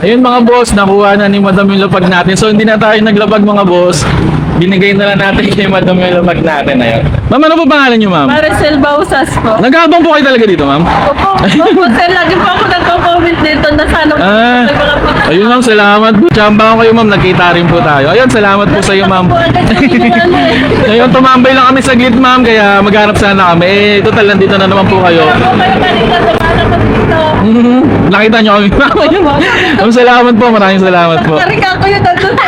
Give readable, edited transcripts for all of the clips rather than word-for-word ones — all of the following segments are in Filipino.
Ayun mga boss, nakuha na ni Madam yung lapag natin. So hindi na tayo naglapag mga boss. Binigay na lang natin kay Madam yung lapag natin. Ayun. Ma'am, ano po pangalan niyo, ma'am? Maricel Bausas po. Nagkabang po kayo talaga dito, ma'am? Opo, sir, lagi po ako nagko-comment dito na sana po. Ayun ma'am, salamat po. Tsamba ko kayo ma'am, nakita rin po tayo. Ayun, salamat po sa iyo ma'am. Ngayon, tumambay lang kami saglit ma'am, kaya maghanap sana kami. Eh, total, nandito na naman po kayo. Nakita niyo kami ma'am. Ma'am, salamat po, maraming salamat po. Karika ko yung nandun sa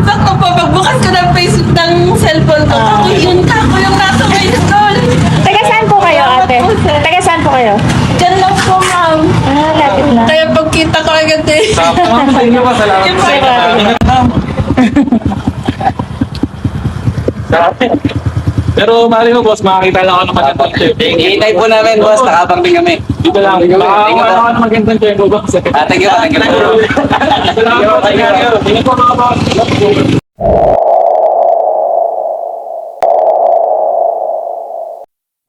Sakto po, pagbukas ko ng Facebook ng cellphone ko, ako yun ako yung nasa may school. Taga saan po kayo, ate? Taga saan po kayo? Diyan lang po, ma'am. Lapit na. Kaya pagkita ko agad eh. Ma'am, sa inyo pa, salamat po sa inyo. Ma'am. Pero mali mo boss, makakita lang ako ng magandang tempo. Hihintay po namin, boss. Nakabang din kami. Dito lang, makakita ako ng magandang tempo boss. Thank you, thank you. Salamat po, thank you. Tingin po mga boss.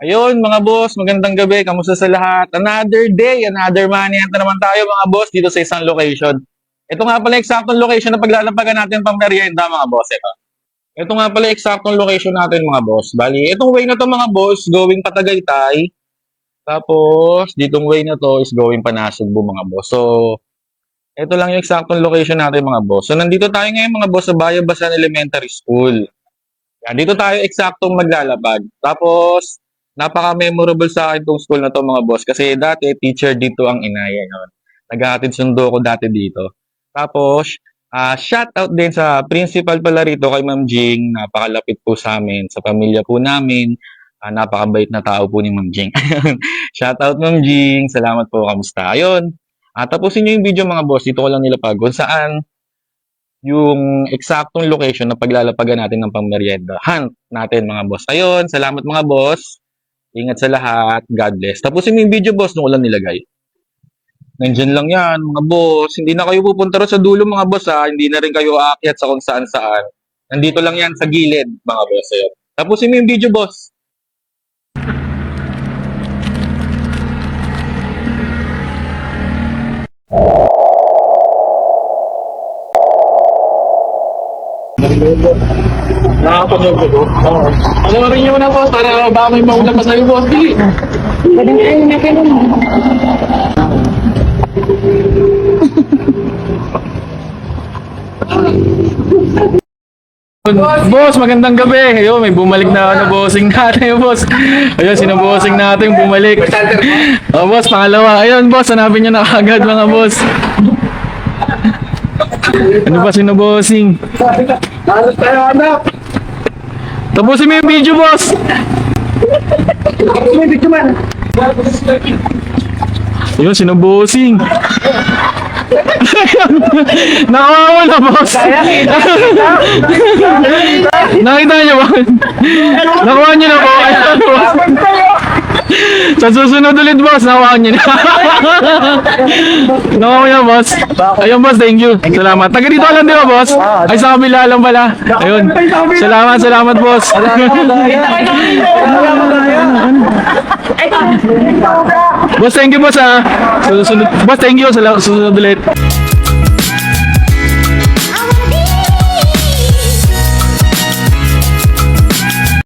Ayun mga boss, magandang gabi. Kamusta sa lahat? Another day, another money. Ito naman tayo mga boss dito sa isang location. Ito nga pala eksaktong location na paglalapagan natin pang merienda mga boss. Ito nga pala eksaktong location natin mga boss. Bali, itong way na to mga boss, going pa Tagaytay. Tapos, ditong way na to is going pa Nasugbu mga boss. So, ito lang yung eksaktong location natin mga boss. So, nandito tayo ngayon mga boss sa Bayabasan Elementary School. Yan, dito tayo eksaktong maglalapag. Tapos, napaka-memorable sa akin itong school na to mga boss. Kasi dati, teacher dito ang inaya. Naghahatid sundo ko dati dito. Tapos, shout out din sa principal pala rito kay Ma'am Jing. Napakalapit po sa amin, sa pamilya po namin. Napakabait na tao po ni Ma'am Jing. Shout out Ma'am Jing. Salamat po. Kamusta? Ayun. Tapusin nyo yung video mga boss. Dito ko lang nilapag kung saan yung eksaktong location na paglalapagan natin ng pangmerienda. Hunt natin mga boss. Ayun. Salamat mga boss. Ingat sa lahat. God bless. Tapusin mo yung video boss nung ulan nilagay. Nandyan lang yan, mga boss. Hindi na kayo pupunta rin sa dulo, mga boss, ha. Hindi na rin kayo aakyat sa kung saan-saan. Nandito lang yan sa gilid, mga boss. Ayun. Tapusin mo yung video, boss. Nakakapanood ko. Oo. Ano rin yun na, boss, para baka may maulan pa sa'yo, boss. Dili. Ganun kayo na kayo. Boss, magandang gabi. Ayun, may bumalik na bossing natin, boss. Ayun, sinubossing natin, bumalik. Oh, boss, pangalawa. Ayun, boss, hanapin niyo na kagad, mga boss. Ano ba sinubossing? Halos tayo, anak. Tapusin mo yung video, boss. May video man. Ayun, sinubossing. Nakawala, boss. Nakita niyo ba? Nakuha niyo na po. Sa susunod ulit, boss, nakuha niyo na. Nakuha niyo, boss. Ayun, boss, thank you. Salamat. Taga dito ka lang, di ba, boss? Ay, sa kabila lang pala. Ayun. Salamat, boss. Boss, thank you, boss, ha. Susunod. Boss, thank you. Susunod ulit.